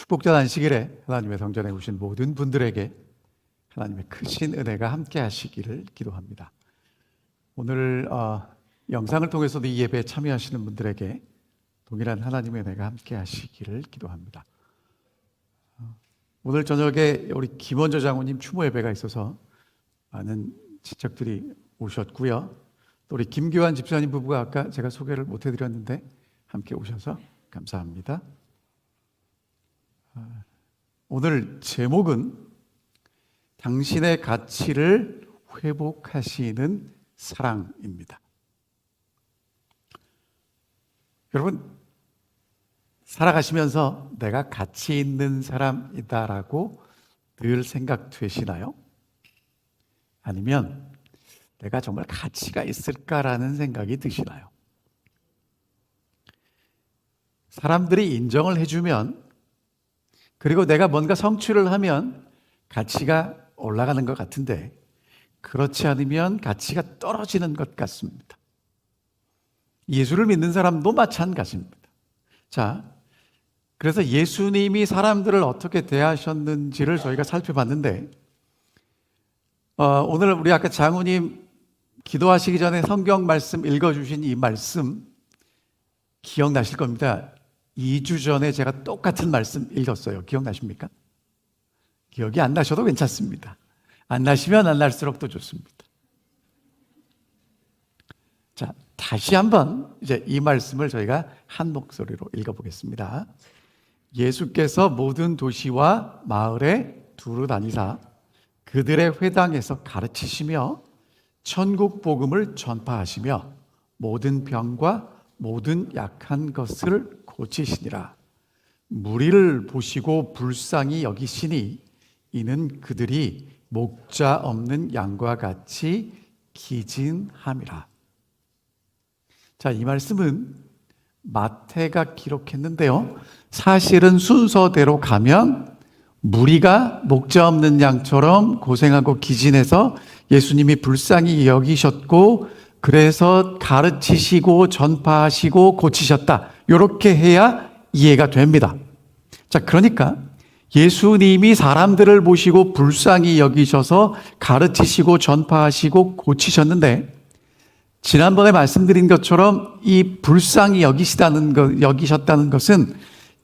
축복전 안식일에 하나님의 성전에 오신 모든 분들에게 하나님의 크신 은혜가 함께 하시기를 기도합니다. 오늘 영상을 통해서도 이 예배에 참여하시는 분들에게 동일한 하나님의 은혜가 함께 하시기를 기도합니다. 오늘 저녁에 우리 김원조 장로님 추모 예배가 있어서 많은 친척들이 오셨고요. 또 우리 김교환 집사님 부부가 아까 제가 소개를 못 해드렸는데 함께 오셔서 감사합니다. 오늘 제목은 당신의 가치를 회복하시는 사랑입니다. 여러분, 살아가시면서 내가 가치 있는 사람이다라고 늘 생각되시나요? 아니면 내가 정말 가치가 있을까라는 생각이 드시나요? 사람들이 인정을 해주면, 그리고 내가 뭔가 성취를 하면 가치가 올라가는 것 같은데, 그렇지 않으면 가치가 떨어지는 것 같습니다. 예수를 믿는 사람도 마찬가지입니다. 자, 그래서 예수님이 사람들을 어떻게 대하셨는지를 저희가 살펴봤는데, 오늘 우리 아까 장우님 기도하시기 전에 성경 말씀 읽어주신 이 말씀 기억나실 겁니다. 2주 전에 제가 똑같은 말씀 읽었어요. 기억나십니까? 기억이 안 나셔도 괜찮습니다. 안 나시면 안 날수록 더 좋습니다. 자, 다시 한번 이제 이 말씀을 저희가 한 목소리로 읽어보겠습니다. 예수께서 모든 도시와 마을에 두루 다니사 그들의 회당에서 가르치시며 천국 복음을 전파하시며 모든 병과 모든 약한 것을 고치시니라. 무리를 보시고 불쌍히 여기시니 이는 그들이 목자 없는 양과 같이 기진함이라. 자, 이 말씀은 마태가 기록했는데요, 사실은 순서대로 가면 무리가 목자 없는 양처럼 고생하고 기진해서 예수님이 불쌍히 여기셨고, 그래서 가르치시고 전파하시고 고치셨다, 이렇게 해야 이해가 됩니다. 자, 그러니까 예수님이 사람들을 보시고 불쌍히 여기셔서 가르치시고 전파하시고 고치셨는데, 지난번에 말씀드린 것처럼 이 불쌍히 여기셨다는 것은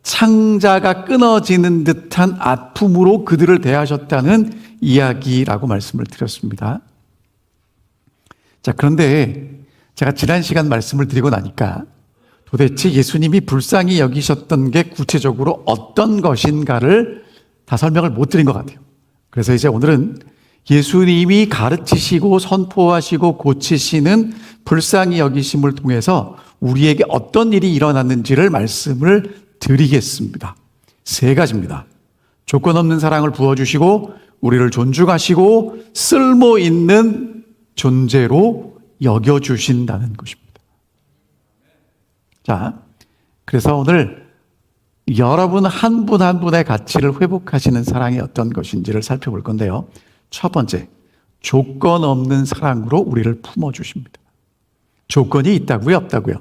창자가 끊어지는 듯한 아픔으로 그들을 대하셨다는 이야기라고 말씀을 드렸습니다. 자, 그런데 제가 지난 시간 말씀을 드리고 나니까 도대체 예수님이 불쌍히 여기셨던 게 구체적으로 어떤 것인가를 다 설명을 못 드린 것 같아요. 그래서 이제 오늘은 예수님이 가르치시고 선포하시고 고치시는 불쌍히 여기심을 통해서 우리에게 어떤 일이 일어났는지를 말씀을 드리겠습니다. 3가지입니다. 조건 없는 사랑을 부어주시고 우리를 존중하시고 쓸모 있는 존재로 여겨주신다는 것입니다. 자, 그래서 오늘 여러분 한 분 한 분의 가치를 회복하시는 사랑이 어떤 것인지를 살펴볼 건데요. 첫 번째, 조건 없는 사랑으로 우리를 품어주십니다. 조건이 있다고요? 없다고요?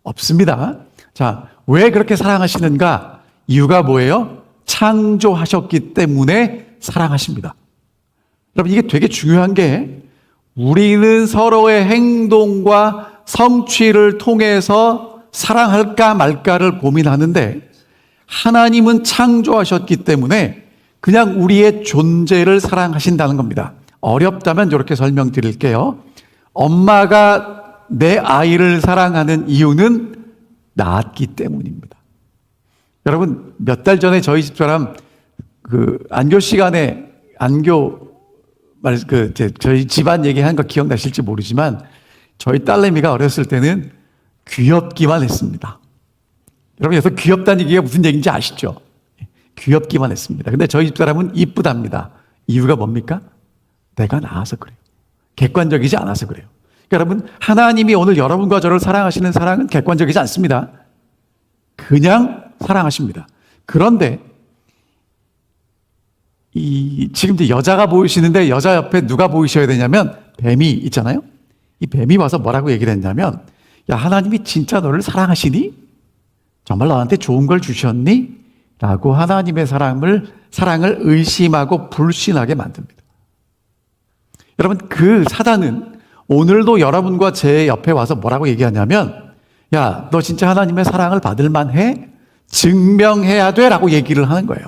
없습니다. 자, 왜 그렇게 사랑하시는가? 이유가 뭐예요? 창조하셨기 때문에 사랑하십니다. 여러분, 이게 되게 중요한 게, 우리는 서로의 행동과 성취를 통해서 사랑할까 말까를 고민하는데, 하나님은 창조하셨기 때문에 그냥 우리의 존재를 사랑하신다는 겁니다. 어렵다면 이렇게 설명드릴게요. 엄마가 내 아이를 사랑하는 이유는 낳았기 때문입니다. 여러분, 몇 달 전에 저희 집사람 안교 시간에 저희 집안 얘기한 거 기억나실지 모르지만, 저희 딸내미가 어렸을 때는 귀엽기만 했습니다. 여러분, 여기서 귀엽다는 얘기가 무슨 얘기인지 아시죠? 귀엽기만 했습니다. 근데 저희 집사람은 이쁘답니다. 이유가 뭡니까? 내가 낳아서 그래요. 객관적이지 않아서 그래요. 그러니까 여러분, 하나님이 오늘 여러분과 저를 사랑하시는 사랑은 객관적이지 않습니다. 그냥 사랑하십니다. 그런데 지금 이제 여자가 보이시는데, 여자 옆에 누가 보이셔야 되냐면 뱀이 있잖아요. 이 뱀이 와서 뭐라고 얘기를 했냐면, 야, 하나님이 진짜 너를 사랑하시니? 정말 너한테 좋은 걸 주셨니? 라고 하나님의 사랑을 의심하고 불신하게 만듭니다. 여러분, 그 사단은 오늘도 여러분과 제 옆에 와서 뭐라고 얘기하냐면, 야, 너 진짜 하나님의 사랑을 받을 만해? 증명해야 돼 라고 얘기를 하는 거예요.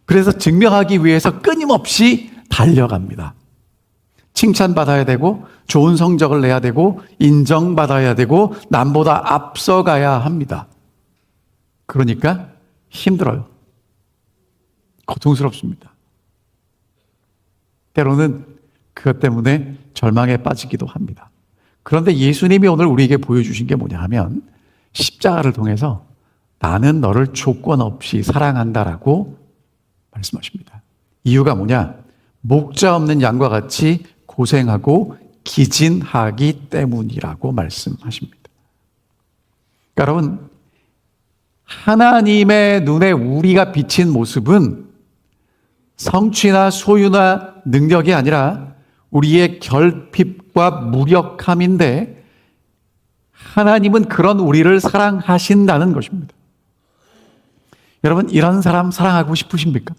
그래서 증명하기 위해서 끊임없이 달려갑니다. 칭찬받아야 되고, 좋은 성적을 내야 되고, 인정받아야 되고, 남보다 앞서가야 합니다. 그러니까 힘들어요. 고통스럽습니다. 때로는 그것 때문에 절망에 빠지기도 합니다. 그런데 예수님이 오늘 우리에게 보여주신 게 뭐냐 하면, 십자가를 통해서 나는 너를 조건 없이 사랑한다라고 말씀하십니다. 이유가 뭐냐? 목자 없는 양과 같이 고생하고 기진하기 때문이라고 말씀하십니다. 그러니까 여러분, 하나님의 눈에 우리가 비친 모습은 성취나 소유나 능력이 아니라 우리의 결핍과 무력함인데, 하나님은 그런 우리를 사랑하신다는 것입니다. 여러분, 이런 사람 사랑하고 싶으십니까?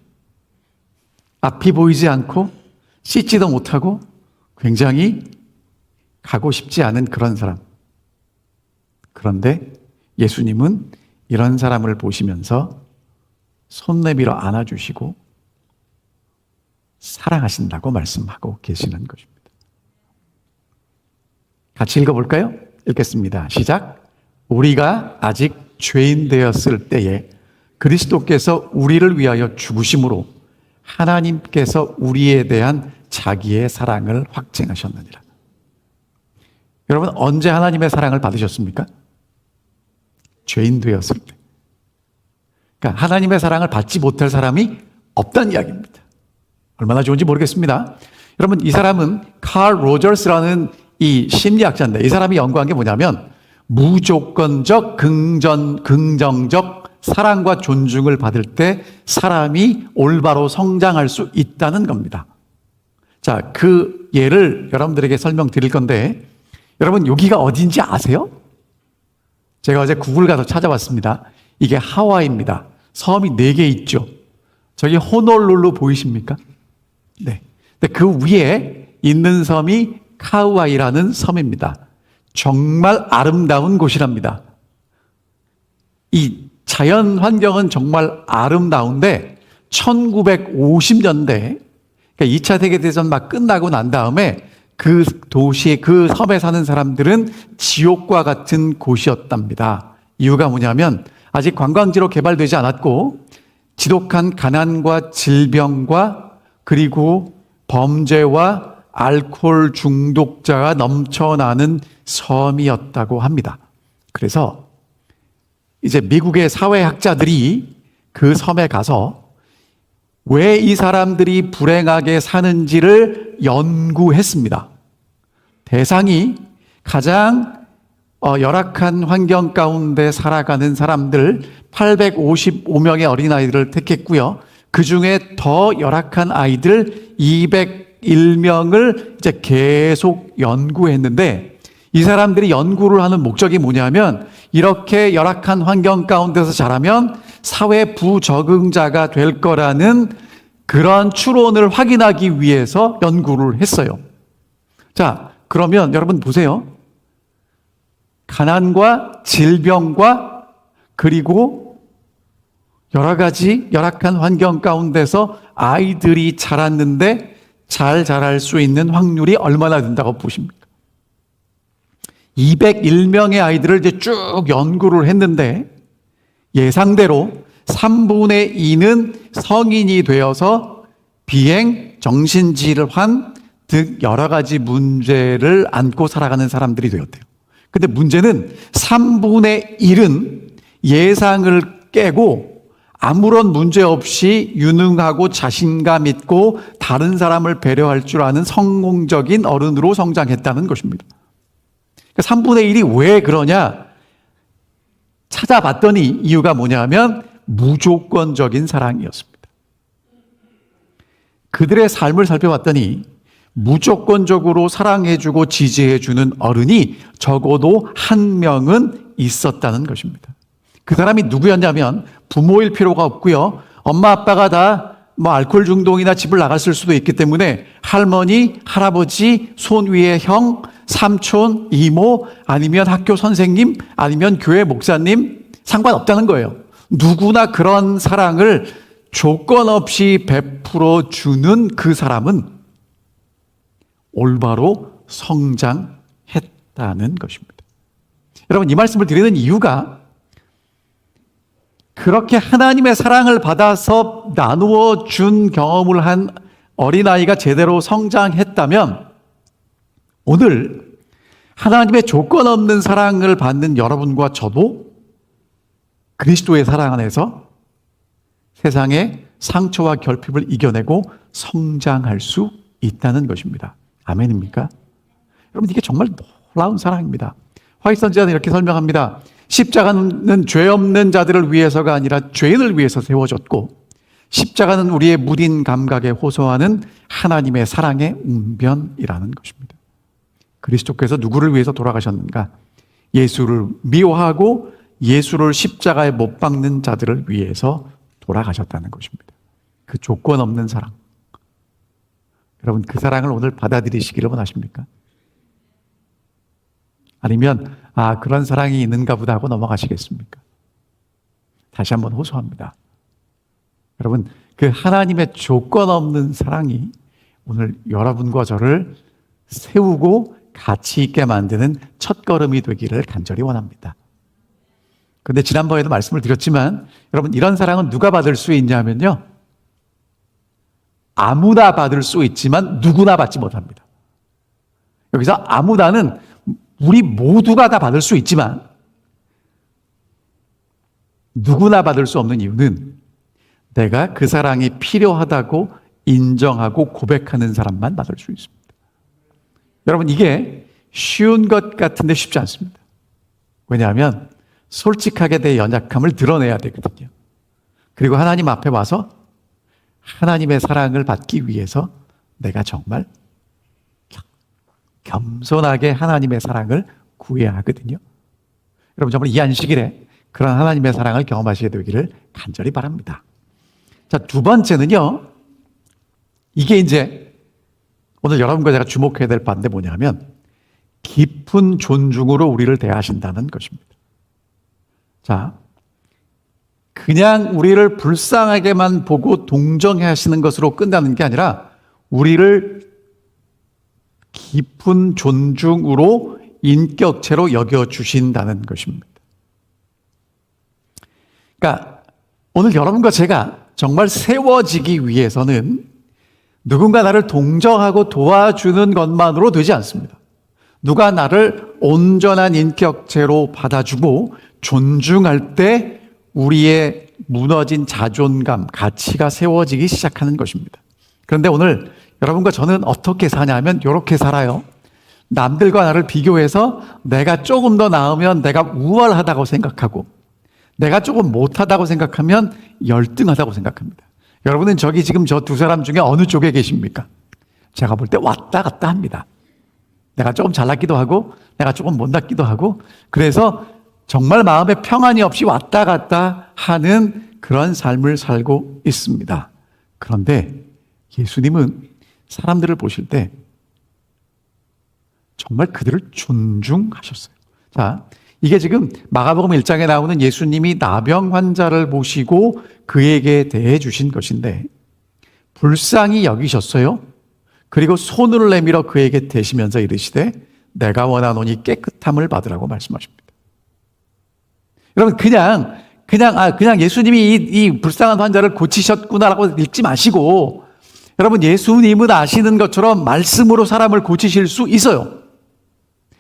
앞이 보이지 않고 씻지도 못하고 굉장히 가고 싶지 않은 그런 사람. 그런데 예수님은 이런 사람을 보시면서 손 내밀어 안아주시고 사랑하신다고 말씀하고 계시는 것입니다. 같이 읽어볼까요? 읽겠습니다. 시작. 우리가 아직 죄인 되었을 때에 그리스도께서 우리를 위하여 죽으심으로 하나님께서 우리에 대한 자기의 사랑을 확증하셨느니라. 여러분, 언제 하나님의 사랑을 받으셨습니까? 죄인 되었을 때. 그러니까 하나님의 사랑을 받지 못할 사람이 없다는 이야기입니다. 얼마나 좋은지 모르겠습니다. 여러분, 이 사람은 칼 로저스라는 이 심리학자인데, 이 사람이 연구한 게 뭐냐면 무조건적 긍정적 사랑과 존중을 받을 때 사람이 올바로 성장할 수 있다는 겁니다. 자, 그 예를 여러분들에게 설명드릴 건데, 여러분 여기가 어딘지 아세요? 제가 어제 구글 가서 찾아봤습니다. 이게 하와이입니다. 섬이 4개 있죠. 저기 호놀룰루 보이십니까? 네. 근데 그 위에 있는 섬이 카우아이라는 섬입니다. 정말 아름다운 곳이랍니다. 이 자연 환경은 정말 아름다운데 1950년대, 그러니까 2차 세계대전 막 끝나고 난 다음에 그 도시에, 그 섬에 사는 사람들은 지옥과 같은 곳이었답니다. 이유가 뭐냐면 아직 관광지로 개발되지 않았고 지독한 가난과 질병과 그리고 범죄와 알코올 중독자가 넘쳐나는 섬이었다고 합니다. 그래서 이제 미국의 사회학자들이 그 섬에 가서 왜 이 사람들이 불행하게 사는지를 연구했습니다. 대상이 가장 열악한 환경 가운데 살아가는 사람들 855명의 어린아이들을 택했고요. 그 중에 더 열악한 아이들 201명을 이제 계속 연구했는데, 이 사람들이 연구를 하는 목적이 뭐냐면 이렇게 열악한 환경 가운데서 자라면 사회 부적응자가 될 거라는 그런 추론을 확인하기 위해서 연구를 했어요. 자, 그러면 여러분 보세요. 가난과 질병과 그리고 여러 가지 열악한 환경 가운데서 아이들이 자랐는데 잘 자랄 수 있는 확률이 얼마나 된다고 보십니까? 201명의 아이들을 이제 쭉 연구를 했는데 예상대로 3분의 2는 성인이 되어서 비행, 정신질환 등 여러 가지 문제를 안고 살아가는 사람들이 되었대요. 근데 문제는 3분의 1은 예상을 깨고 아무런 문제 없이 유능하고 자신감 있고 다른 사람을 배려할 줄 아는 성공적인 어른으로 성장했다는 것입니다. 3분의 1이 왜 그러냐? 찾아봤더니 이유가 뭐냐면 무조건적인 사랑이었습니다. 그들의 삶을 살펴봤더니 무조건적으로 사랑해주고 지지해주는 어른이 적어도 한 명은 있었다는 것입니다. 그 사람이 누구였냐면 부모일 필요가 없고요. 엄마 아빠가 다 알코올 중독이나 집을 나갔을 수도 있기 때문에 할머니, 할아버지, 손 위의 형, 삼촌, 이모, 아니면 학교 선생님, 아니면 교회 목사님 상관없다는 거예요. 누구나 그런 사랑을 조건 없이 베풀어 주는 그 사람은 올바로 성장했다는 것입니다. 여러분, 이 말씀을 드리는 이유가 그렇게 하나님의 사랑을 받아서 나누어 준 경험을 한 어린아이가 제대로 성장했다면 오늘 하나님의 조건 없는 사랑을 받는 여러분과 저도 그리스도의 사랑 안에서 세상의 상처와 결핍을 이겨내고 성장할 수 있다는 것입니다. 아멘입니까? 여러분, 이게 정말 놀라운 사랑입니다. 화이트 선지자는 이렇게 설명합니다. 십자가는 죄 없는 자들을 위해서가 아니라 죄인을 위해서 세워졌고 십자가는 우리의 무딘 감각에 호소하는 하나님의 사랑의 웅변이라는 것입니다. 그리스도께서 누구를 위해서 돌아가셨는가? 예수를 미워하고 예수를 십자가에 못 박는 자들을 위해서 돌아가셨다는 것입니다. 그 조건 없는 사랑. 여러분, 그 사랑을 오늘 받아들이시기를 원하십니까? 아니면 그런 사랑이 있는가 보다 하고 넘어가시겠습니까? 다시 한번 호소합니다. 여러분, 그 하나님의 조건 없는 사랑이 오늘 여러분과 저를 세우고 가치 있게 만드는 첫걸음이 되기를 간절히 원합니다. 그런데 지난번에도 말씀을 드렸지만 여러분, 이런 사랑은 누가 받을 수 있냐면요, 아무나 받을 수 있지만 누구나 받지 못합니다. 여기서 아무나는 우리 모두가 다 받을 수 있지만 누구나 받을 수 없는 이유는 내가 그 사랑이 필요하다고 인정하고 고백하는 사람만 받을 수 있습니다. 여러분, 이게 쉬운 것 같은데 쉽지 않습니다. 왜냐하면 솔직하게 내 연약함을 드러내야 되거든요. 그리고 하나님 앞에 와서 하나님의 사랑을 받기 위해서 내가 정말 겸손하게 하나님의 사랑을 구해야 하거든요. 여러분, 정말 이 안식일에 그런 하나님의 사랑을 경험하시게 되기를 간절히 바랍니다. 자, 두 번째는요, 이게 이제 오늘 여러분과 제가 주목해야 될 바인데 뭐냐면 깊은 존중으로 우리를 대하신다는 것입니다. 자, 그냥 우리를 불쌍하게만 보고 동정해 하시는 것으로 끝나는 게 아니라 우리를 깊은 존중으로 인격체로 여겨주신다는 것입니다. 그러니까 오늘 여러분과 제가 정말 세워지기 위해서는 누군가 나를 동정하고 도와주는 것만으로 되지 않습니다. 누가 나를 온전한 인격체로 받아주고 존중할 때 우리의 무너진 자존감, 가치가 세워지기 시작하는 것입니다. 그런데 오늘 여러분과 저는 어떻게 사냐면 이렇게 살아요. 남들과 나를 비교해서 내가 조금 더 나으면 내가 우월하다고 생각하고 내가 조금 못하다고 생각하면 열등하다고 생각합니다. 여러분은 저기 지금 저 두 사람 중에 어느 쪽에 계십니까? 제가 볼 때 왔다 갔다 합니다. 내가 조금 잘났기도 하고 내가 조금 못났기도 하고 그래서 정말 마음에 평안이 없이 왔다 갔다 하는 그런 삶을 살고 있습니다. 그런데 예수님은 사람들을 보실 때 정말 그들을 존중하셨어요. 자, 이게 지금 마가복음 1장에 나오는 예수님이 나병 환자를 보시고 그에게 대해 주신 것인데 불쌍히 여기셨어요. 그리고 손을 내밀어 그에게 대시면서 이르시되 내가 원하노니 깨끗함을 받으라고 말씀하십니다. 여러분, 그냥 예수님이 이 불쌍한 환자를 고치셨구나라고 읽지 마시고 여러분, 예수님은 아시는 것처럼 말씀으로 사람을 고치실 수 있어요.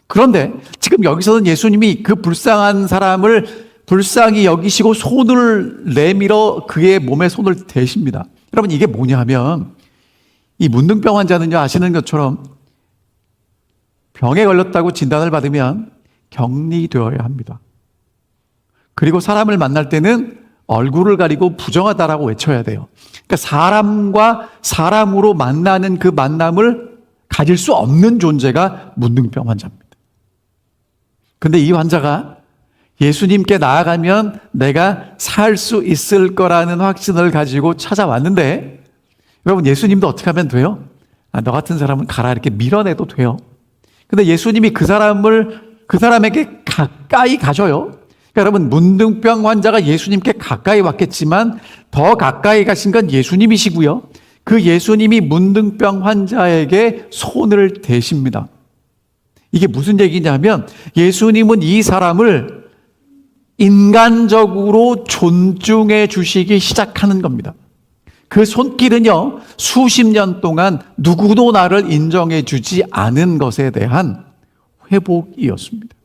그런데 지금 여기서는 예수님이 그 불쌍한 사람을 불쌍히 여기시고 손을 내밀어 그의 몸에 손을 대십니다. 여러분, 이게 뭐냐 하면 이 문둥병 환자는요, 아시는 것처럼 병에 걸렸다고 진단을 받으면 격리되어야 합니다. 그리고 사람을 만날 때는 얼굴을 가리고 부정하다라고 외쳐야 돼요. 그러니까 사람과 사람으로 만나는 그 만남을 가질 수 없는 존재가 문둥병 환자입니다. 근데 이 환자가 예수님께 나아가면 내가 살 수 있을 거라는 확신을 가지고 찾아왔는데, 여러분, 예수님도 어떻게 하면 돼요? 너 같은 사람은 가라, 이렇게 밀어내도 돼요. 근데 예수님이 그 사람에게 가까이 가셔요. 그러니까 여러분, 문둥병 환자가 예수님께 가까이 왔겠지만 더 가까이 가신 건 예수님이시고요. 그 예수님이 문둥병 환자에게 손을 대십니다. 이게 무슨 얘기냐면 예수님은 이 사람을 인간적으로 존중해 주시기 시작하는 겁니다. 그 손길은요, 수십 년 동안 누구도 나를 인정해 주지 않은 것에 대한 회복이었습니다.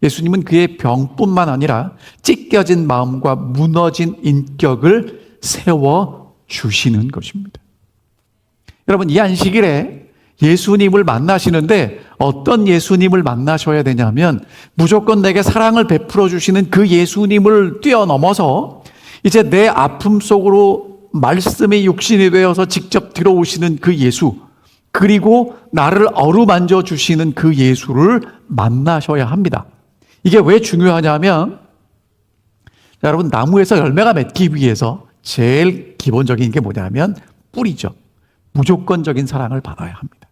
예수님은 그의 병뿐만 아니라 찢겨진 마음과 무너진 인격을 세워주시는 것입니다. 여러분, 이 안식일에 예수님을 만나시는데 어떤 예수님을 만나셔야 되냐면 무조건 내게 사랑을 베풀어 주시는 그 예수님을 뛰어넘어서 이제 내 아픔 속으로 말씀의 육신이 되어서 직접 들어오시는 그 예수, 그리고 나를 어루만져 주시는 그 예수를 만나셔야 합니다. 이게 왜 중요하냐면, 여러분, 나무에서 열매가 맺기 위해서 제일 기본적인 게 뭐냐면 뿌리죠. 무조건적인 사랑을 받아야 합니다.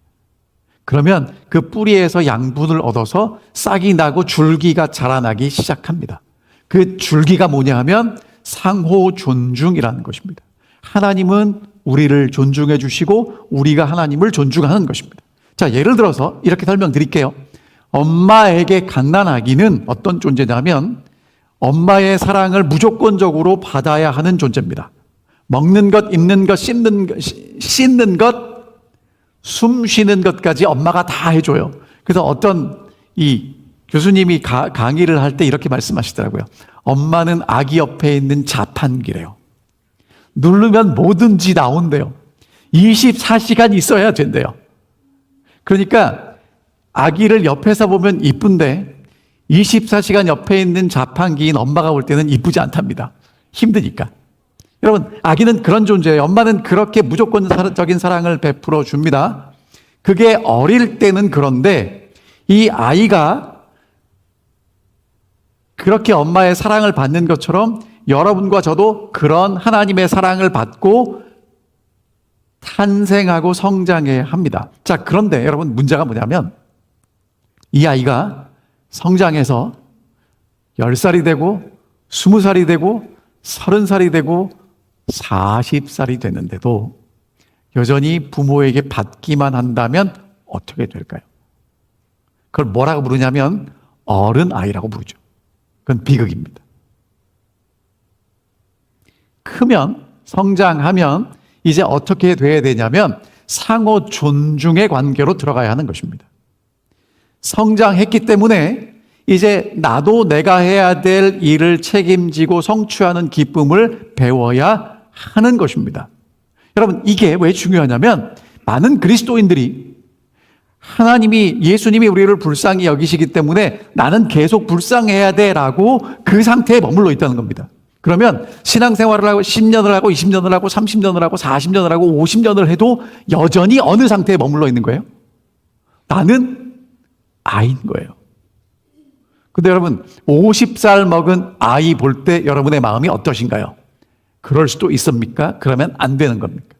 그러면 그 뿌리에서 양분을 얻어서 싹이 나고 줄기가 자라나기 시작합니다. 그 줄기가 뭐냐 하면 상호 존중이라는 것입니다. 하나님은 우리를 존중해 주시고 우리가 하나님을 존중하는 것입니다. 자, 예를 들어서 이렇게 설명드릴게요. 엄마에게 갓난아기는 어떤 존재냐면 엄마의 사랑을 무조건적으로 받아야 하는 존재입니다. 먹는 것, 입는 것, 씻는 것, 숨 쉬는 것까지 엄마가 다 해줘요. 그래서 어떤 이 교수님이 강의를 할 때 이렇게 말씀하시더라고요. 엄마는 아기 옆에 있는 자판기래요. 누르면 뭐든지 나온대요. 24시간 있어야 된대요. 그러니까 아기를 옆에서 보면 이쁜데 24시간 옆에 있는 자판기인 엄마가 볼 때는 이쁘지 않답니다. 힘드니까. 여러분, 아기는 그런 존재예요. 엄마는 그렇게 무조건적인 사랑을 베풀어 줍니다. 그게 어릴 때는 그런데 이 아이가 그렇게 엄마의 사랑을 받는 것처럼 여러분과 저도 그런 하나님의 사랑을 받고 탄생하고 성장해야 합니다. 자, 그런데 여러분, 문제가 뭐냐면 이 아이가 성장해서 10살이 되고 20살이 되고 30살이 되고 40살이 됐는데도 여전히 부모에게 받기만 한다면 어떻게 될까요? 그걸 뭐라고 부르냐면 어른아이라고 부르죠. 그건 비극입니다. 크면, 성장하면 이제 어떻게 돼야 되냐면 상호 존중의 관계로 들어가야 하는 것입니다. 성장했기 때문에 이제 나도 내가 해야 될 일을 책임지고 성취하는 기쁨을 배워야 하는 것입니다. 여러분, 이게 왜 중요하냐면 많은 그리스도인들이 예수님이 우리를 불쌍히 여기시기 때문에 나는 계속 불쌍해야 돼라고 그 상태에 머물러 있다는 겁니다. 그러면 신앙생활을 하고 10년을 하고 20년을 하고 30년을 하고 40년을 하고 50년을 해도 여전히 어느 상태에 머물러 있는 거예요? 나는 아이인 거예요. 근데 여러분, 50살 먹은 아이 볼 때 여러분의 마음이 어떠신가요? 그럴 수도 있습니까? 그러면 안 되는 겁니까?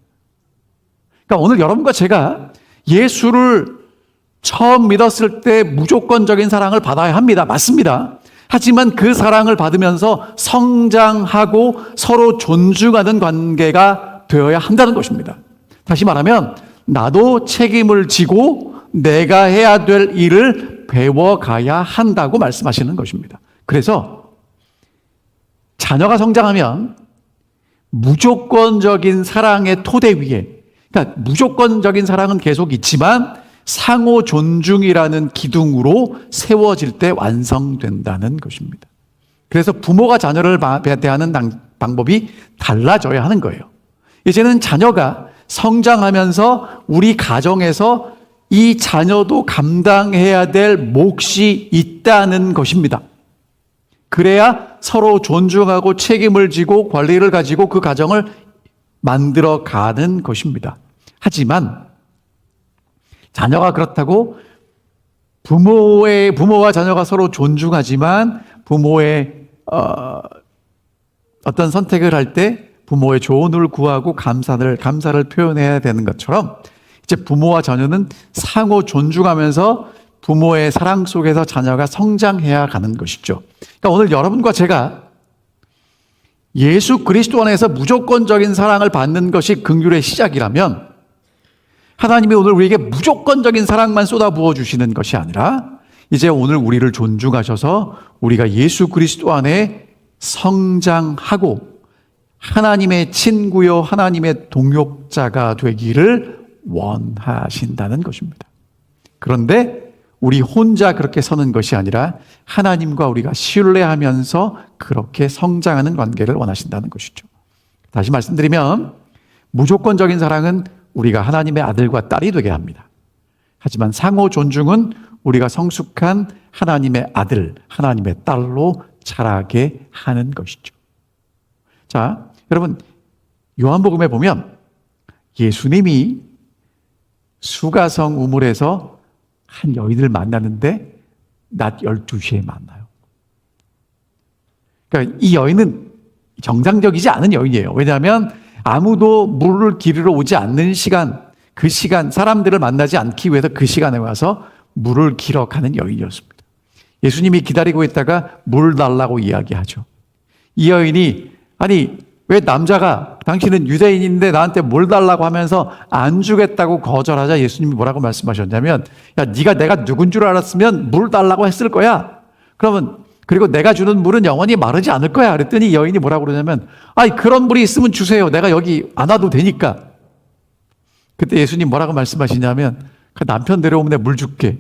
그러니까 오늘 여러분과 제가 예수를 처음 믿었을 때 무조건적인 사랑을 받아야 합니다. 맞습니다. 하지만 그 사랑을 받으면서 성장하고 서로 존중하는 관계가 되어야 한다는 것입니다. 다시 말하면 나도 책임을 지고 내가 해야 될 일을 배워가야 한다고 말씀하시는 것입니다. 그래서 자녀가 성장하면 무조건적인 사랑의 토대 위에, 그러니까 무조건적인 사랑은 계속 있지만 상호 존중이라는 기둥으로 세워질 때 완성된다는 것입니다. 그래서 부모가 자녀를 대하는 방법이 달라져야 하는 거예요. 이제는 자녀가 성장하면서 우리 가정에서 이 자녀도 감당해야 될 몫이 있다는 것입니다. 그래야 서로 존중하고 책임을 지고 관리를 가지고 그 가정을 만들어 가는 것입니다. 하지만 자녀가 그렇다고 부모와 자녀가 서로 존중하지만 부모의 어떤 선택을 할 때 부모의 조언을 구하고 감사를 표현해야 되는 것처럼 이제 부모와 자녀는 상호 존중하면서 부모의 사랑 속에서 자녀가 성장해야 가는 것이죠. 그러니까 오늘 여러분과 제가 예수 그리스도 안에서 무조건적인 사랑을 받는 것이 긍휼의 시작이라면 하나님이 오늘 우리에게 무조건적인 사랑만 쏟아부어 주시는 것이 아니라 이제 오늘 우리를 존중하셔서 우리가 예수 그리스도 안에 성장하고 하나님의 친구요 하나님의 동역자가 되기를 원하신다는 것입니다. 그런데 우리 혼자 그렇게 서는 것이 아니라 하나님과 우리가 신뢰하면서 그렇게 성장하는 관계를 원하신다는 것이죠. 다시 말씀드리면 무조건적인 사랑은 우리가 하나님의 아들과 딸이 되게 합니다. 하지만 상호 존중은 우리가 성숙한 하나님의 아들, 하나님의 딸로 자라게 하는 것이죠. 자, 여러분 요한복음에 보면 예수님이 수가성 우물에서 한 여인을 만나는데 낮 12시에 만나요. 그러니까 이 여인은 정상적이지 않은 여인이에요. 왜냐하면 아무도 물을 기르러 오지 않는 시간, 그 시간 사람들을 만나지 않기 위해서 그 시간에 와서 물을 길어 가는 여인이었습니다. 예수님이 기다리고 있다가 물 달라고 이야기하죠. 이 여인이 아니 왜 남자가 당신은 유대인인데 나한테 물 달라고 하면서 안 주겠다고 거절하자 예수님이 뭐라고 말씀하셨냐면 야 네가 내가 누군 줄 알았으면 물 달라고 했을 거야. 그리고 내가 주는 물은 영원히 마르지 않을 거야. 그랬더니 여인이 뭐라고 그러냐면 아이 그런 물이 있으면 주세요. 내가 여기 안 와도 되니까. 그때 예수님 뭐라고 말씀하시냐면 그 남편 데려오면 내가 물 줄게.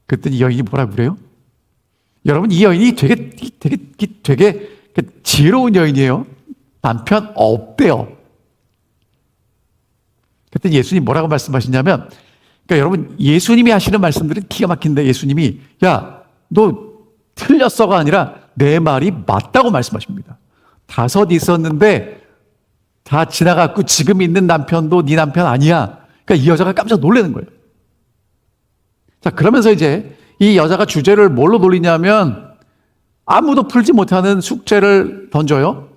그랬더니 여인이 뭐라고 그래요? 여러분 이 여인이 되게 지혜로운 여인이에요. 남편 없대요. 그랬더니 예수님 뭐라고 말씀하시냐면 그러니까 여러분 예수님이 하시는 말씀들은 기가 막힌데 예수님이 야 너 틀렸어가 아니라 내 말이 맞다고 말씀하십니다. 5 있었는데 다 지나갔고 지금 있는 남편도 네 남편 아니야. 그러니까 이 여자가 깜짝 놀라는 거예요. 자, 그러면서 이제 이 여자가 주제를 뭘로 돌리냐면 아무도 풀지 못하는 숙제를 던져요.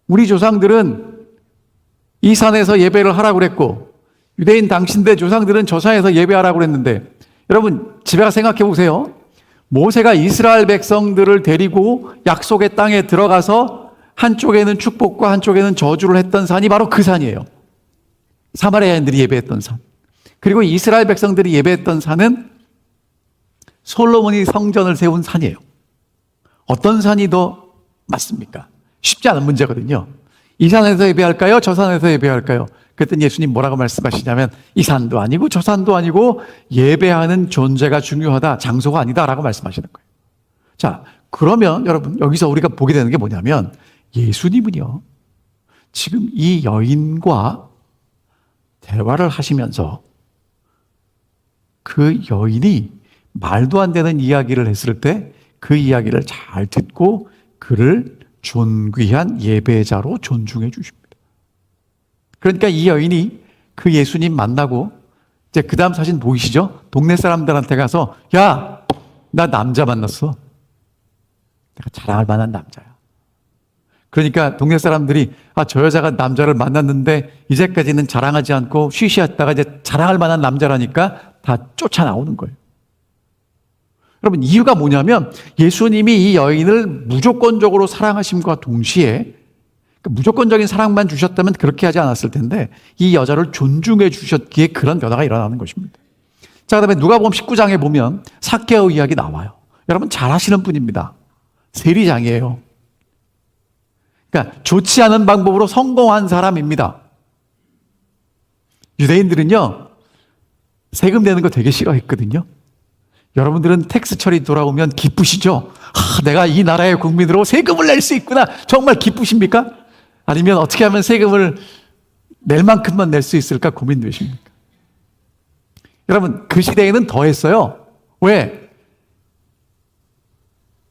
우리 조상들은 이 산에서 예배를 하라고 그랬고 유대인 당신들 조상들은 저 산에서 예배하라고 그랬는데 여러분 집에 가서 생각해 보세요. 모세가 이스라엘 백성들을 데리고 약속의 땅에 들어가서 한쪽에는 축복과 한쪽에는 저주를 했던 산이 바로 그 산이에요. 사마리아인들이 예배했던 산. 그리고 이스라엘 백성들이 예배했던 산은 솔로몬이 성전을 세운 산이에요. 어떤 산이 더 맞습니까? 쉽지 않은 문제거든요. 이 산에서 예배할까요? 저 산에서 예배할까요? 그랬더니 예수님 뭐라고 말씀하시냐면 이 산도 아니고 저 산도 아니고 예배하는 존재가 중요하다. 장소가 아니다라고 말씀하시는 거예요. 자, 그러면 여러분 여기서 우리가 보게 되는 게 뭐냐면 예수님은요. 지금 이 여인과 대화를 하시면서 그 여인이 말도 안 되는 이야기를 했을 때 그 이야기를 잘 듣고 그를 존귀한 예배자로 존중해 주십니다. 그러니까 이 여인이 그 예수님 만나고 이제 그 다음 사진 보이시죠? 동네 사람들한테 가서 야, 나 남자 만났어. 내가 자랑할 만한 남자야. 그러니까 동네 사람들이 저 여자가 남자를 만났는데 이제까지는 자랑하지 않고 쉬쉬했다가 이제 자랑할 만한 남자라니까 다 쫓아나오는 거예요. 여러분 이유가 뭐냐면 예수님이 이 여인을 무조건적으로 사랑하심과 동시에 무조건적인 사랑만 주셨다면 그렇게 하지 않았을 텐데 이 여자를 존중해 주셨기에 그런 변화가 일어나는 것입니다. 자, 그다음에 누가복음 19장에 보면 삭개오 이야기 나와요. 여러분 잘 아시는 분입니다. 세리장이에요. 그러니까 좋지 않은 방법으로 성공한 사람입니다. 유대인들은요 세금 내는 거 되게 싫어했거든요. 여러분들은 텍스 처리 돌아오면 기쁘시죠? 내가 이 나라의 국민으로 세금을 낼 수 있구나. 정말 기쁘십니까? 아니면 어떻게 하면 세금을 낼 만큼만 낼 수 있을까 고민되십니까? 여러분 그 시대에는 더 했어요. 왜?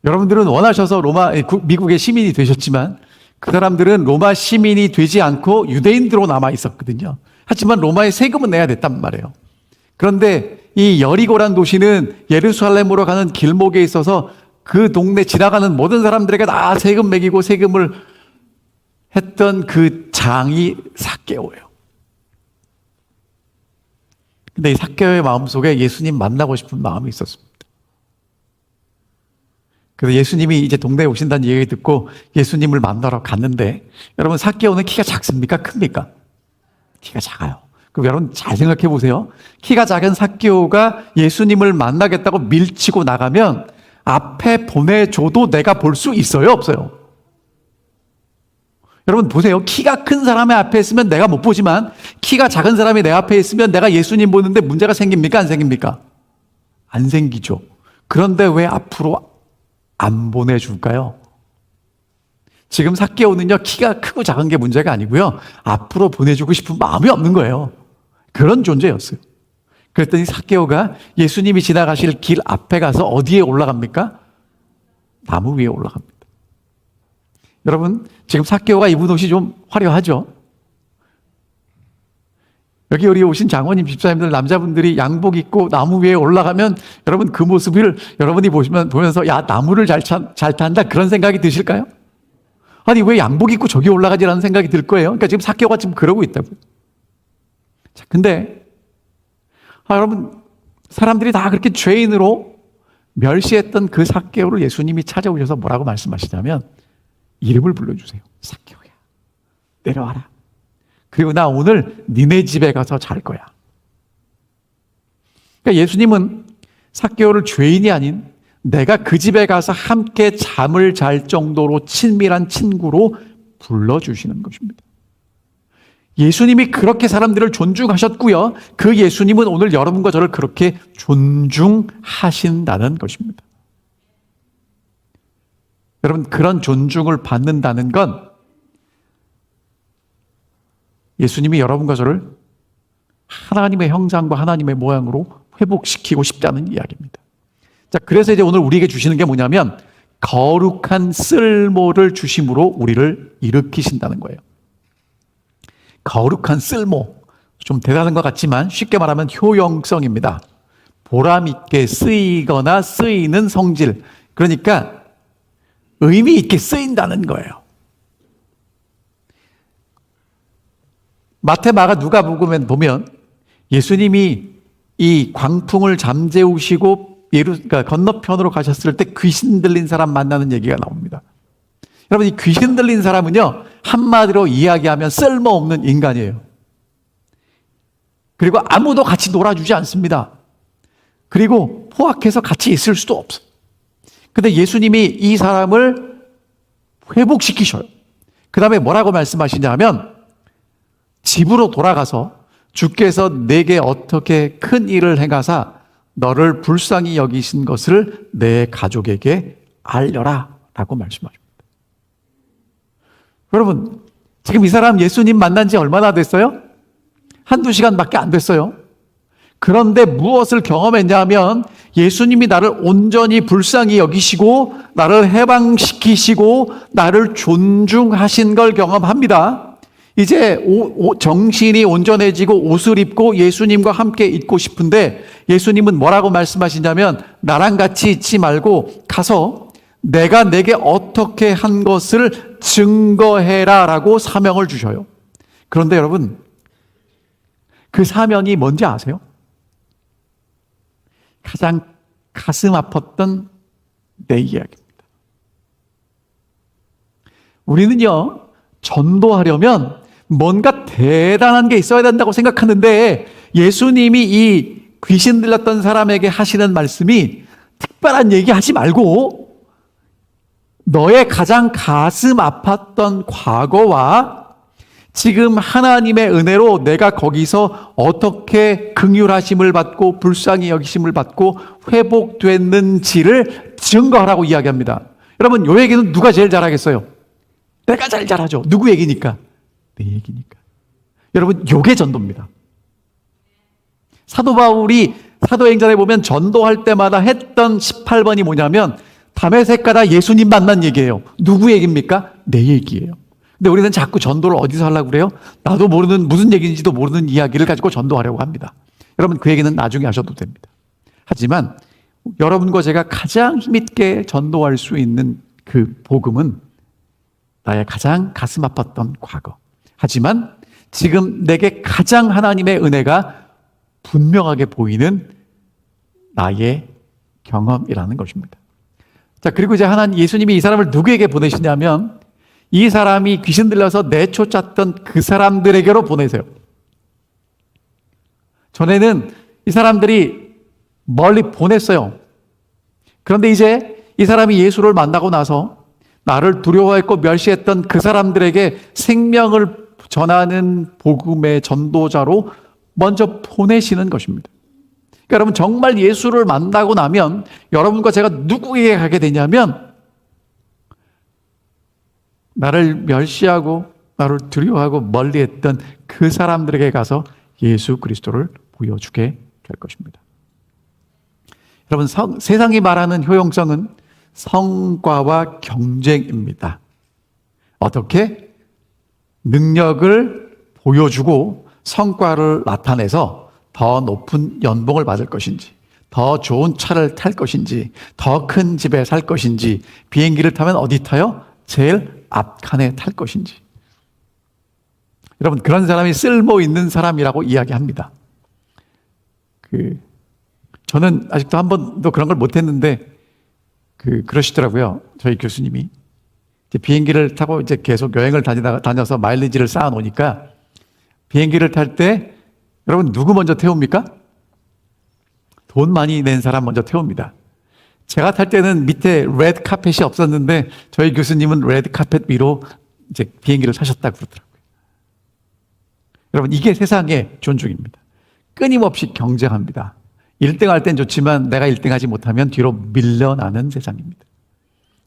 여러분들은 원하셔서 미국의 시민이 되셨지만 그 사람들은 로마 시민이 되지 않고 유대인들로 남아 있었거든요. 하지만 로마의 세금은 내야 됐단 말이에요. 그런데 이 여리고란 도시는 예루살렘으로 가는 길목에 있어서 그 동네 지나가는 모든 사람들에게 다 세금 매기고 세금을 했던 그 장이 삭개오예요. 근데 이 삭개오의 마음속에 예수님 만나고 싶은 마음이 있었습니다. 그래서 예수님이 이제 동네에 오신다는 얘기 듣고 예수님을 만나러 갔는데, 여러분 삭개오는 키가 작습니까? 큽니까? 키가 작아요. 그럼 여러분 잘 생각해 보세요. 키가 작은 삭개오가 예수님을 만나겠다고 밀치고 나가면 앞에 보내줘도 내가 볼 수 있어요? 없어요? 여러분 보세요. 키가 큰 사람의 앞에 있으면 내가 못 보지만 키가 작은 사람이 내 앞에 있으면 내가 예수님 보는데 문제가 생깁니까? 안 생깁니까? 안 생기죠. 그런데 왜 앞으로 안 보내줄까요? 지금 삭개오는요, 키가 크고 작은 게 문제가 아니고요, 앞으로 보내주고 싶은 마음이 없는 거예요. 그런 존재였어요. 그랬더니 삭개오가 예수님이 지나가실 길 앞에 가서 어디에 올라갑니까? 나무 위에 올라갑니다. 여러분, 지금 삭개오가 입은 옷이 좀 화려하죠? 여기 우리 오신 장로님, 집사님들, 남자분들이 양복 입고 나무 위에 올라가면 여러분 그 모습을 여러분이 보면서 야, 나무를 잘 탄다, 그런 생각이 드실까요? 아니, 왜 양복 입고 저기 올라가지라는 생각이 들 거예요. 그러니까 지금 삭개오가 지금 그러고 있다고요. 자, 근데 여러분, 사람들이 다 그렇게 죄인으로 멸시했던 그 삭개오를 예수님이 찾아오셔서 뭐라고 말씀하시냐면, 이름을 불러주세요. 삭개오야, 내려와라. 그리고 나 오늘 니네 집에 가서 잘 거야. 그러니까 예수님은 삭개오를 죄인이 아닌 내가 그 집에 가서 함께 잠을 잘 정도로 친밀한 친구로 불러주시는 것입니다. 예수님이 그렇게 사람들을 존중하셨고요, 그 예수님은 오늘 여러분과 저를 그렇게 존중하신다는 것입니다. 여러분, 그런 존중을 받는다는 건 예수님이 여러분과 저를 하나님의 형상과 하나님의 모양으로 회복시키고 싶다는 이야기입니다. 자, 그래서 이제 오늘 우리에게 주시는 게 뭐냐면 거룩한 쓸모를 주심으로 우리를 일으키신다는 거예요. 거룩한 쓸모, 좀 대단한 것 같지만 쉽게 말하면 효용성입니다. 보람 있게 쓰이거나 쓰이는 성질, 그러니까 의미 있게 쓰인다는 거예요. 마태, 마가, 누가복음에 보면 예수님이 이 광풍을 잠재우시고 그러니까 건너편으로 가셨을 때 귀신 들린 사람 만나는 얘기가 나옵니다. 여러분, 이 귀신 들린 사람은요, 한마디로 이야기하면 쓸모없는 인간이에요. 그리고 아무도 같이 놀아주지 않습니다. 그리고 포악해서 같이 있을 수도 없어요. 근데 예수님이 이 사람을 회복시키셔요. 그 다음에 뭐라고 말씀하시냐면, 집으로 돌아가서 주께서 내게 어떻게 큰 일을 행하사 너를 불쌍히 여기신 것을 내 가족에게 알려라 라고 말씀하십니다. 여러분, 지금 이 사람 예수님 만난 지 얼마나 됐어요? 한두 시간밖에 안 됐어요. 그런데 무엇을 경험했냐면 예수님이 나를 온전히 불쌍히 여기시고 나를 해방시키시고 나를 존중하신 걸 경험합니다. 이제 정신이 온전해지고 옷을 입고 예수님과 함께 있고 싶은데 예수님은 뭐라고 말씀하시냐면 나랑 같이 있지 말고 가서 내가 내게 어떻게 한 것을 증거해라 라고 사명을 주셔요. 그런데 여러분, 그 사명이 뭔지 아세요? 가장 가슴 아팠던 내 이야기입니다. 우리는요, 전도하려면 뭔가 대단한 게 있어야 된다고 생각하는데 예수님이 이 귀신 들렸던 사람에게 하시는 말씀이 특별한 얘기 하지 말고 너의 가장 가슴 아팠던 과거와 지금 하나님의 은혜로 내가 거기서 어떻게 긍휼하심을 받고 불쌍히 여기심을 받고 회복됐는지를 증거하라고 이야기합니다. 여러분, 이 얘기는 누가 제일 잘하겠어요? 내가 제일 잘하죠. 누구 얘기니까? 내 얘기니까. 여러분, 요게 전도입니다. 사도 바울이 사도행전에 보면 전도할 때마다 했던 18번이 뭐냐면 다메섹 가다 예수님 만난 얘기예요. 누구 얘기입니까? 내 얘기예요. 근데 우리는 자꾸 전도를 어디서 하려고 그래요? 나도 모르는, 무슨 얘기인지도 모르는 이야기를 가지고 전도하려고 합니다. 여러분, 그 얘기는 나중에 하셔도 됩니다. 하지만 여러분과 제가 가장 힘있게 전도할 수 있는 그 복음은 나의 가장 가슴 아팠던 과거. 하지만 지금 내게 가장 하나님의 은혜가 분명하게 보이는 나의 경험이라는 것입니다. 자, 그리고 이제 예수님이 이 사람을 누구에게 보내시냐면 이 사람이 귀신 들려서 내쫓았던 그 사람들에게로 보내세요. 전에는 이 사람들이 멀리 보냈어요. 그런데 이제 이 사람이 예수를 만나고 나서 나를 두려워했고 멸시했던 그 사람들에게 생명을 전하는 복음의 전도자로 먼저 보내시는 것입니다. 그러니까 여러분, 정말 예수를 만나고 나면 여러분과 제가 누구에게 가게 되냐면 나를 멸시하고 나를 두려워하고 멀리했던 그 사람들에게 가서 예수 그리스도를 보여주게 될 것입니다. 여러분, 세상이 말하는 효용성은 성과와 경쟁입니다. 어떻게? 능력을 보여주고 성과를 나타내서 더 높은 연봉을 받을 것인지, 더 좋은 차를 탈 것인지, 더 큰 집에 살 것인지, 비행기를 타면 어디 타요? 제일 앞칸에 탈 것인지. 여러분, 그런 사람이 쓸모 있는 사람이라고 이야기합니다. 저는 아직도 한 번도 그런 걸 못했는데, 그러시더라고요. 저희 교수님이. 이제 비행기를 타고 이제 계속 여행을 다녀서 마일리지를 쌓아 놓으니까 비행기를 탈 때 여러분 누구 먼저 태웁니까? 돈 많이 낸 사람 먼저 태웁니다. 제가 탈 때는 밑에 레드 카펫이 없었는데 저희 교수님은 레드 카펫 위로 이제 비행기를 타셨다고 그러더라고요. 여러분, 이게 세상의 존중입니다. 끊임없이 경쟁합니다. 1등 할 땐 좋지만 내가 1등 하지 못하면 뒤로 밀려나는 세상입니다.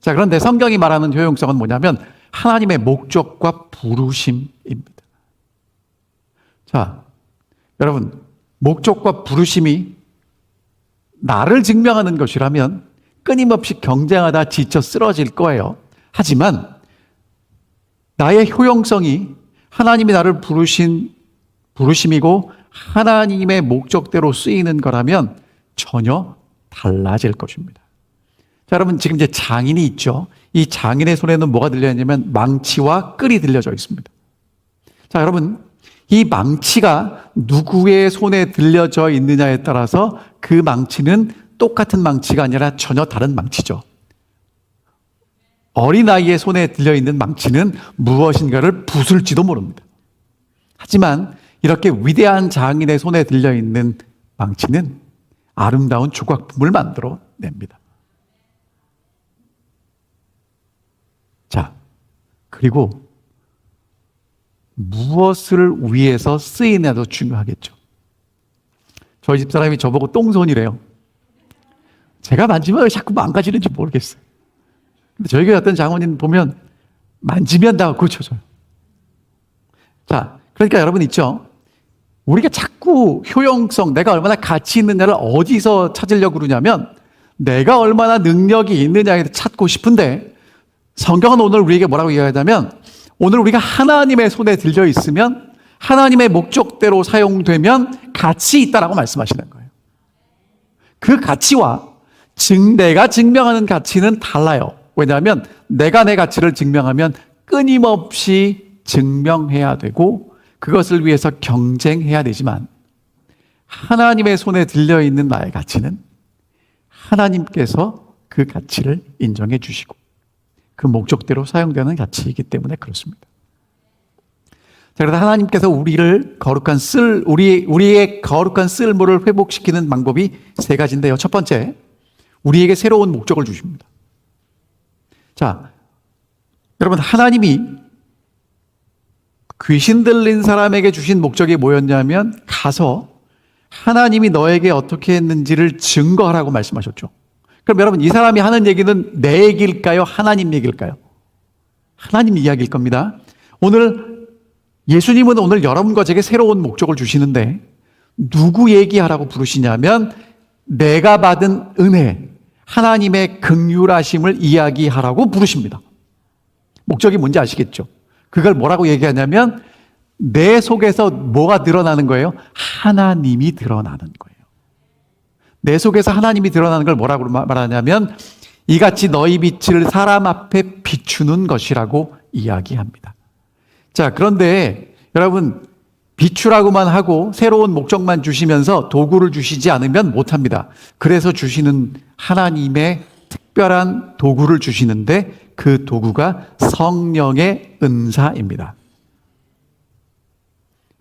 자, 그런데 성경이 말하는 효용성은 뭐냐면 하나님의 목적과 부르심입니다. 자, 여러분, 목적과 부르심이 나를 증명하는 것이라면 끊임없이 경쟁하다 지쳐 쓰러질 거예요. 하지만 나의 효용성이 하나님이 나를 부르신 부르심이고 하나님의 목적대로 쓰이는 거라면 전혀 달라질 것입니다. 자, 여러분, 지금 이제 장인이 있죠. 이 장인의 손에는 뭐가 들려있냐면 망치와 끌이 들려져 있습니다. 자, 여러분, 이 망치가 누구의 손에 들려져 있느냐에 따라서 그 망치는 똑같은 망치가 아니라 전혀 다른 망치죠. 어린아이의 손에 들려있는 망치는 무엇인가를 부술지도 모릅니다. 하지만 이렇게 위대한 장인의 손에 들려있는 망치는 아름다운 조각품을 만들어 냅니다. 자, 그리고 무엇을 위해서 쓰이냐도 중요하겠죠. 저희 집사람이 저보고 똥손이래요. 제가 만지면 왜 자꾸 망가지는지 모르겠어요. 근데 저희 교회 어떤 장모님 보면 만지면 다 고쳐져요. 자, 그러니까 여러분 있죠. 우리가 자꾸 효용성, 내가 얼마나 가치 있느냐를 어디서 찾으려고 그러냐면 내가 얼마나 능력이 있느냐에 찾고 싶은데 성경은 오늘 우리에게 뭐라고 이야기하냐면 오늘 우리가 하나님의 손에 들려 있으면 하나님의 목적대로 사용되면 가치 있다라고 말씀하시는 거예요. 그 가치와 내가 증명하는 가치는 달라요. 왜냐하면 내가 내 가치를 증명하면 끊임없이 증명해야 되고 그것을 위해서 경쟁해야 되지만 하나님의 손에 들려있는 나의 가치는 하나님께서 그 가치를 인정해 주시고 그 목적대로 사용되는 가치이기 때문에 그렇습니다. 자, 그래서 하나님께서 우리의 거룩한 쓸모를 회복시키는 방법이 세 가지인데요. 첫 번째, 우리에게 새로운 목적을 주십니다. 자, 여러분, 하나님이 귀신 들린 사람에게 주신 목적이 뭐였냐면 가서 하나님이 너에게 어떻게 했는지를 증거하라고 말씀하셨죠. 그럼 여러분, 이 사람이 하는 얘기는 내 얘기일까요? 하나님 얘기일까요? 하나님 이야기일 겁니다. 예수님은 오늘 여러분과 제게 새로운 목적을 주시는데 누구 얘기하라고 부르시냐면 내가 받은 은혜, 하나님의 긍휼하심을 이야기하라고 부르십니다. 목적이 뭔지 아시겠죠? 그걸 뭐라고 얘기하냐면 내 속에서 뭐가 드러나는 거예요? 하나님이 드러나는 거예요. 내 속에서 하나님이 드러나는 걸 뭐라고 말하냐면 이같이 너희 빛을 사람 앞에 비추는 것이라고 이야기합니다. 자, 그런데 여러분, 비추라고만 하고 새로운 목적만 주시면서 도구를 주시지 않으면 못합니다. 그래서 주시는 하나님의 특별한 도구를 주시는데 그 도구가 성령의 은사입니다.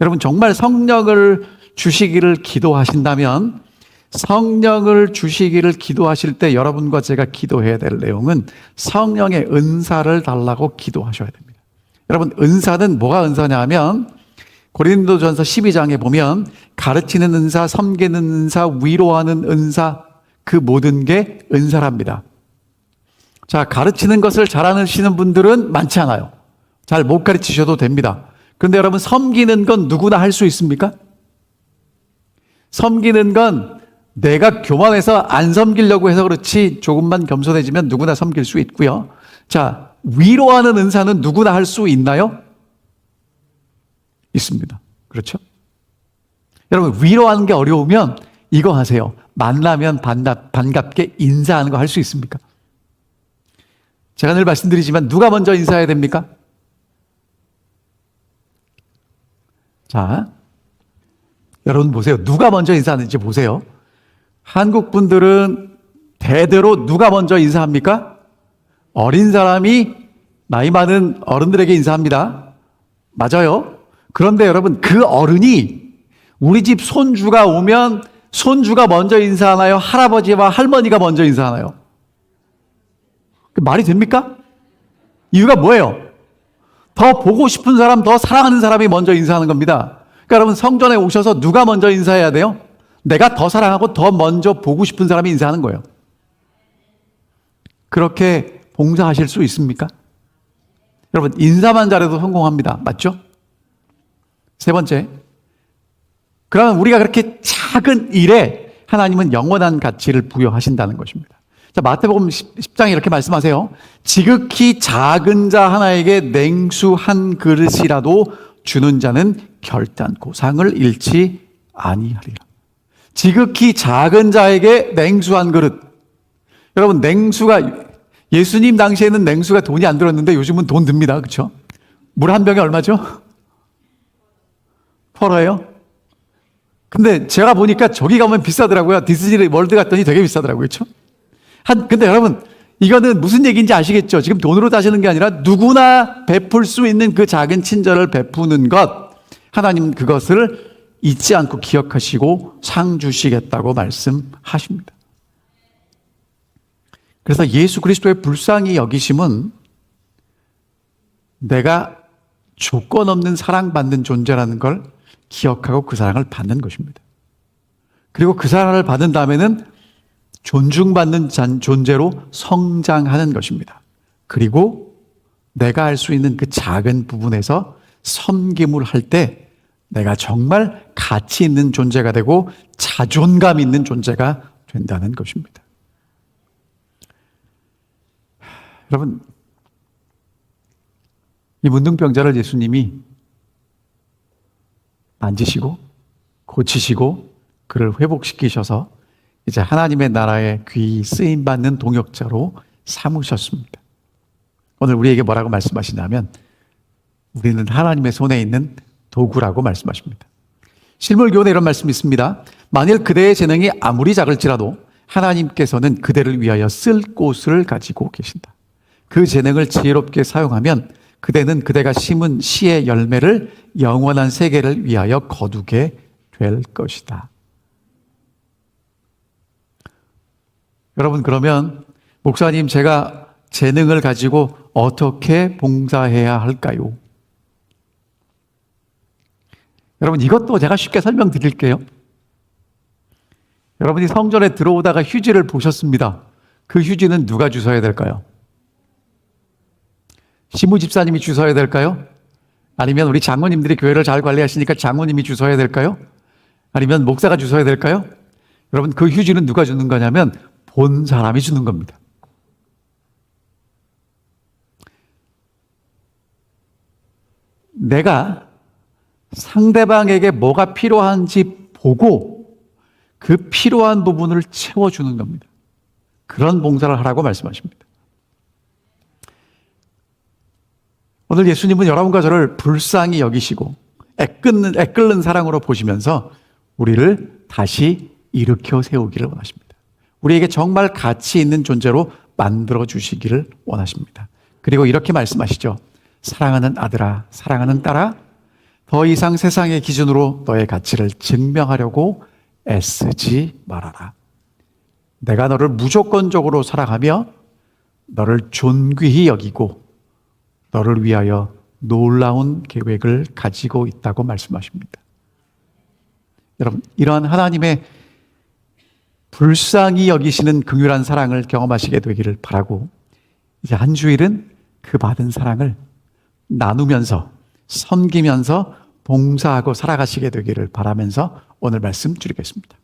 여러분, 정말 성령을 주시기를 기도하신다면 성령을 주시기를 기도하실 때 여러분과 제가 기도해야 될 내용은 성령의 은사를 달라고 기도하셔야 됩니다. 여러분, 은사는 뭐가 은사냐 하면 고린도전서 12장에 보면 가르치는 은사, 섬기는 은사, 위로하는 은사, 그 모든 게 은사랍니다. 자, 가르치는 것을 잘하시는 분들은 많지 않아요. 잘 못 가르치셔도 됩니다. 그런데 여러분, 섬기는 건 누구나 할 수 있습니까? 섬기는 건 내가 교만해서 안 섬기려고 해서 그렇지 조금만 겸손해지면 누구나 섬길 수 있고요. 자, 위로하는 은사는 누구나 할 수 있나요? 있습니다. 그렇죠? 여러분, 위로하는 게 어려우면 이거 하세요. 만나면 반갑게 인사하는 거 할 수 있습니까? 제가 늘 말씀드리지만 누가 먼저 인사해야 됩니까? 자, 여러분 보세요. 누가 먼저 인사하는지 보세요. 한국 분들은 대대로 누가 먼저 인사합니까? 어린 사람이 나이 많은 어른들에게 인사합니다. 맞아요. 그런데 여러분, 그 어른이 우리 집 손주가 오면 손주가 먼저 인사하나요? 할아버지와 할머니가 먼저 인사하나요? 말이 됩니까? 이유가 뭐예요? 더 보고 싶은 사람, 더 사랑하는 사람이 먼저 인사하는 겁니다. 그러니까 여러분, 성전에 오셔서 누가 먼저 인사해야 돼요? 내가 더 사랑하고 더 먼저 보고 싶은 사람이 인사하는 거예요. 그렇게 봉사하실 수 있습니까? 여러분, 인사만 잘해도 성공합니다. 맞죠? 세 번째, 그러면 우리가 그렇게 작은 일에 하나님은 영원한 가치를 부여하신다는 것입니다. 자, 마태복음 10장에 이렇게 말씀하세요. 지극히 작은 자 하나에게 냉수 한 그릇이라도 주는 자는 결단코 상을 잃지 아니하리라. 지극히 작은 자에게 냉수 한 그릇. 여러분, 냉수가, 예수님 당시에는 냉수가 돈이 안 들었는데 요즘은 돈 듭니다. 그렇죠? 물 한 병에 얼마죠? $1예요? 근데 제가 보니까 저기 가면 비싸더라고요. 디즈니 월드 갔더니 되게 비싸더라고요. 그렇죠? 근데 여러분, 이거는 무슨 얘기인지 아시겠죠? 지금 돈으로 따지는 게 아니라 누구나 베풀 수 있는 그 작은 친절을 베푸는 것, 하나님 그것을 잊지 않고 기억하시고 상 주시겠다고 말씀하십니다. 그래서 예수 그리스도의 불쌍히 여기심은 내가 조건 없는 사랑받는 존재라는 걸 기억하고 그 사랑을 받는 것입니다. 그리고 그 사랑을 받은 다음에는 존중받는 존재로 성장하는 것입니다. 그리고 내가 할 수 있는 그 작은 부분에서 섬김을 할 때 내가 정말 가치 있는 존재가 되고 자존감 있는 존재가 된다는 것입니다. 여러분, 이 문둥병자를 예수님이 만지시고 고치시고 그를 회복시키셔서 이제 하나님의 나라에 귀히 쓰임받는 동역자로 삼으셨습니다. 오늘 우리에게 뭐라고 말씀하시냐면 우리는 하나님의 손에 있는 도구라고 말씀하십니다. 실물교훈에 이런 말씀이 있습니다. 만일 그대의 재능이 아무리 작을지라도 하나님께서는 그대를 위하여 쓸 곳을 가지고 계신다. 그 재능을 지혜롭게 사용하면 그대는 그대가 심은 씨의 열매를 영원한 세계를 위하여 거두게 될 것이다. 여러분, 그러면 목사님, 제가 재능을 가지고 어떻게 봉사해야 할까요? 여러분, 이것도 제가 쉽게 설명드릴게요. 여러분이 성전에 들어오다가 휴지를 보셨습니다. 그 휴지는 누가 주워야 될까요? 시무 집사님이 주워야 될까요? 아니면 우리 장로님들이 교회를 잘 관리하시니까 장로님이 주워야 될까요? 아니면 목사가 주워야 될까요? 여러분, 그 휴지는 누가 주는 거냐면 본 사람이 주는 겁니다. 내가 상대방에게 뭐가 필요한지 보고 그 필요한 부분을 채워주는 겁니다. 그런 봉사를 하라고 말씀하십니다. 오늘 예수님은 여러분과 저를 불쌍히 여기시고 애끓는 사랑으로 보시면서 우리를 다시 일으켜 세우기를 원하십니다. 우리에게 정말 가치 있는 존재로 만들어 주시기를 원하십니다. 그리고 이렇게 말씀하시죠. 사랑하는 아들아, 사랑하는 딸아, 더 이상 세상의 기준으로 너의 가치를 증명하려고 애쓰지 말아라. 내가 너를 무조건적으로 사랑하며 너를 존귀히 여기고 너를 위하여 놀라운 계획을 가지고 있다고 말씀하십니다. 여러분, 이러한 하나님의 불쌍히 여기시는 긍휼한 사랑을 경험하시게 되기를 바라고, 이제 한 주일은 그 받은 사랑을 나누면서 섬기면서 봉사하고 살아가시게 되기를 바라면서 오늘 말씀 줄이겠습니다.